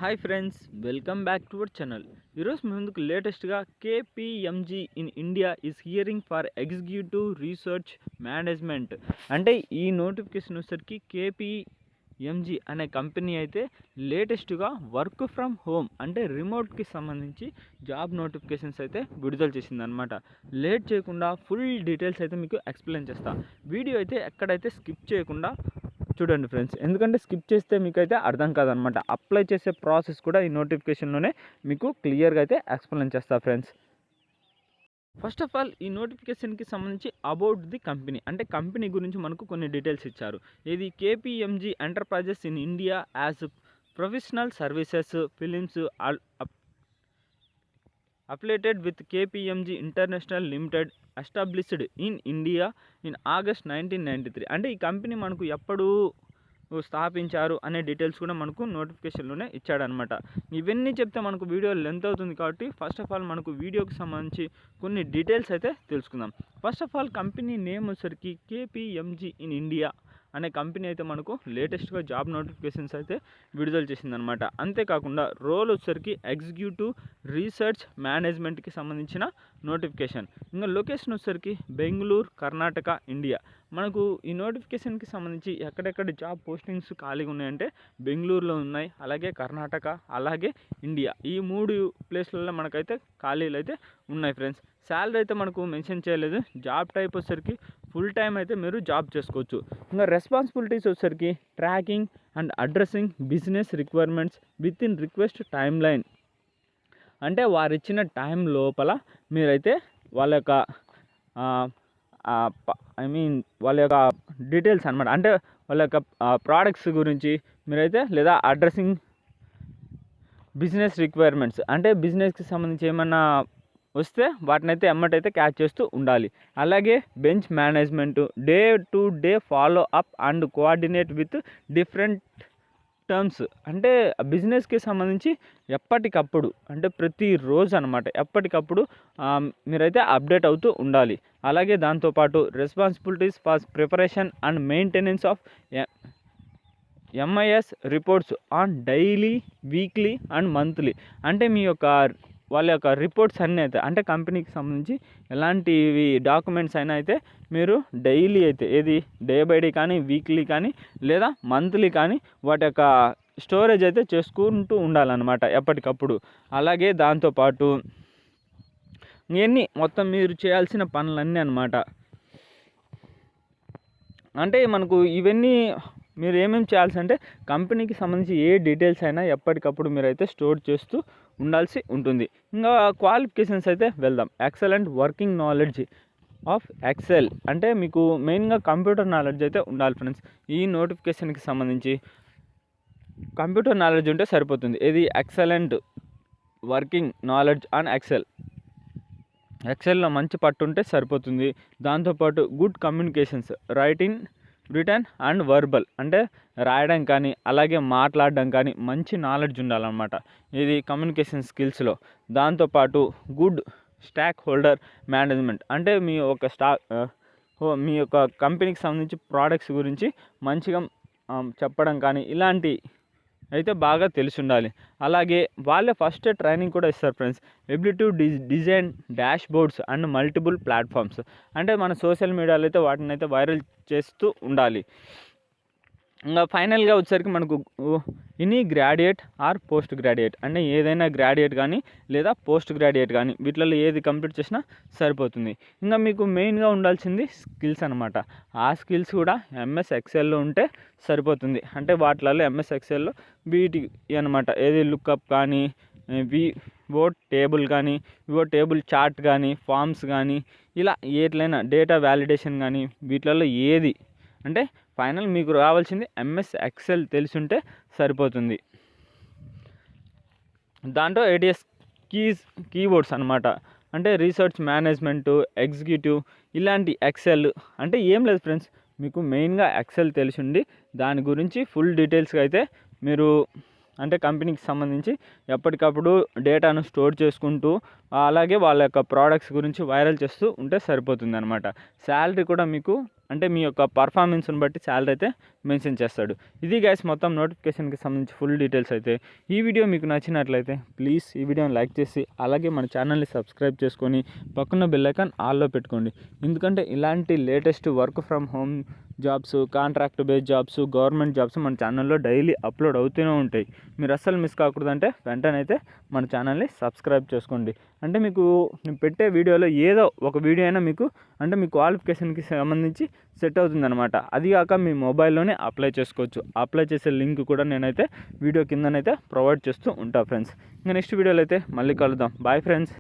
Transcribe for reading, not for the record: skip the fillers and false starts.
Hi friends, welcome back to our channel. ఈరోజు మీ ముందుకు లేటెస్ట్గా KPMG in India is hearing for executive research management. అంటే ఈ notification వచ్చేసరికి కేపీఎంజీ అనే కంపెనీ అయితే లేటెస్ట్గా వర్క్ ఫ్రమ్ హోమ్ అంటే రిమోట్కి సంబంధించి జాబ్ నోటిఫికేషన్స్ అయితే విడుదల చేసిందనమాట. లేట్ చేయకుండా ఫుల్ డీటెయిల్స్ అయితే మీకు ఎక్స్ప్లెయిన్ చేస్తా. వీడియో అయితే ఎక్కడైతే స్కిప్ చేయకుండా చూడండి ఫ్రెండ్స్, ఎందుకంటే స్కిప్ చేస్తే మీకు అయితే అర్థం కాదనమాట. అప్లై చేసే ప్రాసెస్ కూడా ఈ నోటిఫికేషన్లోనే మీకు క్లియర్గా అయితే ఎక్స్ప్లెయిన్ చేస్తా ఫ్రెండ్స్. ఫస్ట్ ఆఫ్ ఆల్ ఈ నోటిఫికేషన్కి సంబంధించి అబౌట్ ది కంపెనీ అంటే కంపెనీ గురించి మనకు కొన్ని డీటెయిల్స్ ఇచ్చారు. ఇది KPMG enterprises in India as professional services films affiliated with KPMG International Limited established in India in August 1993. అంటే ఈ కంపెనీ మనకు ఎప్పుడు స్థాపించారు అనే డీటెయిల్స్ కూడా మనకు నోటిఫికేషన్లోనే ఇచ్చాడనమాట. ఇవన్నీ చెప్తే మనకు వీడియో లెంత్ అవుతుంది కాబట్టి ఫస్ట్ ఆఫ్ ఆల్ మనకు వీడియోకి సంబంధించి కొన్ని డీటెయిల్స్ అయితే తెలుసుకుందాం. First of all company name వచ్చేసరికి కేపీఎంజీ ఇన్ ఇండియా అనే కంపెనీ అయితే మనకు లేటెస్ట్గా జాబ్ నోటిఫికేషన్స్ అయితే విడుదల చేసిందనమాట. అంతేకాకుండా రోల్ వచ్చేసరికి ఎగ్జిక్యూటివ్ రీసెర్చ్ మేనేజ్మెంట్కి సంబంధించిన నోటిఫికేషన్. ఇంకా లొకేషన్ వచ్చేసరికి బెంగళూరు, కర్ణాటక, ఇండియా. మనకు ఈ నోటిఫికేషన్కి సంబంధించి ఎక్కడెక్కడ జాబ్ పోస్టింగ్స్ ఖాళీగా ఉన్నాయంటే బెంగళూరులో ఉన్నాయి, అలాగే కర్ణాటక, అలాగే ఇండియా. ఈ 3 ప్లేస్లలో మనకైతే ఖాళీలు అయితే ఉన్నాయి ఫ్రెండ్స్. శాలరీ అయితే మనకు మెన్షన్ చేయలేదు. జాబ్ టైప్ వచ్చేసరికి ఫుల్ టైం అయితే మీరు జాబ్ చేసుకోవచ్చు. ఇంకా రెస్పాన్సిబిలిటీస్ వచ్చేసరికి tracking and addressing business requirements with in request time line. అంటే వారు ఇచ్చిన టైం లోపల మీరైతే వాళ్ళ యొక్క వాళ్ళ యొక్క డీటెయిల్స్ అనమాట, అంటే వాళ్ళ యొక్క ప్రోడక్ట్స్ గురించి మీరైతే లేదా అడ్రస్సింగ్ బిజినెస్ రిక్వైర్మెంట్స్ అంటే బిజినెస్కి సంబంధించి ఏమన్నా వస్తే వాటినైతే ఎమ్మటైతే క్యాచ్ చేస్తూ ఉండాలి. అలాగే bench management, day to day follow up and coordinate with different terms. అంటే బిజినెస్కి సంబంధించి ఎప్పటికప్పుడు అంటే ప్రతిరోజు అనమాట ఎప్పటికప్పుడు మీరైతే అప్డేట్ అవుతూ ఉండాలి. అలాగే దాంతోపాటు responsibilities for preparation and maintenance of MIS reports on daily, weekly and monthly. అంటే మీ యొక్క వాళ్ళ యొక్క రిపోర్ట్స్ అన్నీ అయితే అంటే కంపెనీకి సంబంధించి ఎలాంటివి డాక్యుమెంట్స్ అయినా అయితే మీరు డైలీ అయితే ఏది డే బై డే కానీ, వీక్లీ కానీ లేదా మంత్లీ కానీ వాటి యొక్క స్టోరేజ్ అయితే చేసుకుంటూ ఉండాలన్నమాట ఎప్పటికప్పుడు. అలాగే దాంతోపాటు ఇవన్నీ మొత్తం మీరు చేయాల్సిన పనులన్నీ అనమాట. అంటే మనకు ఇవన్నీ మీరు ఏమేమి చేయాల్సి అంటే కంపెనీకి సంబంధించి ఏ డీటెయిల్స్ అయినా ఎప్పటికప్పుడు మీరైతే స్టోర్ చేస్తూ ఉండాల్సి ఉంటుంది. ఇంకా క్వాలిఫికేషన్స్ అయితే వెళ్దాం. Excellent working knowledge of excel అంటే మీకు మెయిన్గా కంప్యూటర్ నాలెడ్జ్ అయితే ఉండాలి ఫ్రెండ్స్. ఈ నోటిఫికేషన్కి సంబంధించి కంప్యూటర్ నాలెడ్జ్ ఉంటే సరిపోతుంది. ఇది ఎక్సలెంట్ వర్కింగ్ నాలెడ్జ్ ఆన్ ఎక్సెల్లో మంచి పట్టు ఉంటే సరిపోతుంది. దాంతోపాటు good communications return and verbal అంటే రాయడం కానీ అలాగే మాట్లాడడం కానీ మంచి నాలెడ్జ్ ఉండాలన్నమాట ఇది కమ్యూనికేషన్ స్కిల్స్లో. దాంతోపాటు గుడ్ స్టాక్ హోల్డర్ మేనేజ్మెంట్ అంటే మీ యొక్క కంపెనీకి సంబంధించి ప్రోడక్ట్స్ గురించి మంచిగా చెప్పడం కానీ ఇలాంటి అయితే బాగా తెలిసి ఉండాలి. అలాగే వాళ్ళే ఫస్ట్ ట్రైనింగ్ కూడా ఇస్తారు friends. Ability to design dash boards and multiple platforms అంటే మన సోషల్ మీడియాలో అయితే వాటిని అయితే వైరల్ చేస్తూ ఉండాలి. ఇంకా ఫైనల్గా వచ్చేసరికి మనకు any graduate or post graduate అంటే ఏదైనా గ్రాడ్యుయేట్ కానీ లేదా పోస్ట్ గ్రాడ్యుయేట్ కానీ వీటిల్లో ఏది కంప్లీట్ చేసినా సరిపోతుంది. ఇంకా మీకు మెయిన్గా ఉండాల్సింది స్కిల్స్ అనమాట. ఆ స్కిల్స్ కూడా ఎంఎస్ ఎక్సెల్లో ఉంటే సరిపోతుంది. అంటే వాటిలలో ఎంఎస్ ఎక్సెల్లో వీటి అనమాట ఏది లుక్అప్ కానీ, వివో టేబుల్ కానీ, వివో టేబుల్ చార్ట్ కానీ, ఫామ్స్ కానీ ఇలా ఏట్లైనా డేటా వ్యాలిడేషన్ కానీ వీటిలలో ఏది అంటే ఫైనల్ మీకు రావాల్సింది ఎంఎస్ ఎక్సెల్ తెలిసుంటే సరిపోతుంది. దాంట్లో ఏటీఎస్ కీబోర్డ్స్ అనమాట అంటే రీసెర్చ్ మేనేజ్మెంటు, ఎగ్జిక్యూటివ్ ఇలాంటి ఎక్సెల్ అంటే ఏం లేదు ఫ్రెండ్స్, మీకు మెయిన్గా ఎక్సెల్ తెలిసిండి దాని గురించి ఫుల్ డీటెయిల్స్గా అయితే మీరు అంటే కంపెనీకి సంబంధించి ఎప్పటికప్పుడు డేటాను స్టోర్ చేసుకుంటూ అలాగే వాళ్ళ యొక్క ప్రోడక్ట్స్ గురించి వైరల్ చేస్తూ ఉంటే సరిపోతుంది అనమాట. శాలరీ కూడా మీకు అంటే మీ యొక్క పర్ఫార్మెన్స్ని బట్టి శాలరీ అయితే మెన్షన్ చేస్తాడు. ఇది గైస్ మొత్తం నోటిఫికేషన్కి సంబంధించి ఫుల్ డీటెయిల్స్ అయితే. ఈ వీడియో మీకు నచ్చినట్లయితే ప్లీజ్ ఈ వీడియోని లైక్ చేసి అలాగే మన ఛానల్ని సబ్స్క్రైబ్ చేసుకొని పక్కన బెల్ ఐకాన్ ఆల్లో పెట్టుకోండి. ఎందుకంటే ఇలాంటి latest work from home jobs, contract base jobs, government jobs మన ఛానల్లో డైలీ అప్లోడ్ అవుతూనే ఉంటాయి. మీరు అస్సలు మిస్ కాకూడదంటే వెంటనే అయితే మన ఛానల్ని సబ్స్క్రైబ్ చేసుకోండి. అంటే మీకు నేను పెట్టే వీడియోలో ఏదో ఒక వీడియో అయినా మీకు అంటే మీ క్వాలిఫికేషన్కి సంబంధించి సెట్ అవుతుందన్నమాట. అది కాక మీ మొబైల్లోనే అప్లై చేసుకోవచ్చు. అప్లై చేసే లింక్ కూడా నేనైతే వీడియో కిందనైతే ప్రొవైడ్ చేస్తూ ఉంటాను ఫ్రెండ్స్. ఇంకా నెక్స్ట్ వీడియోలో అయితే మళ్ళీ కలుద్దాం. Bye friends.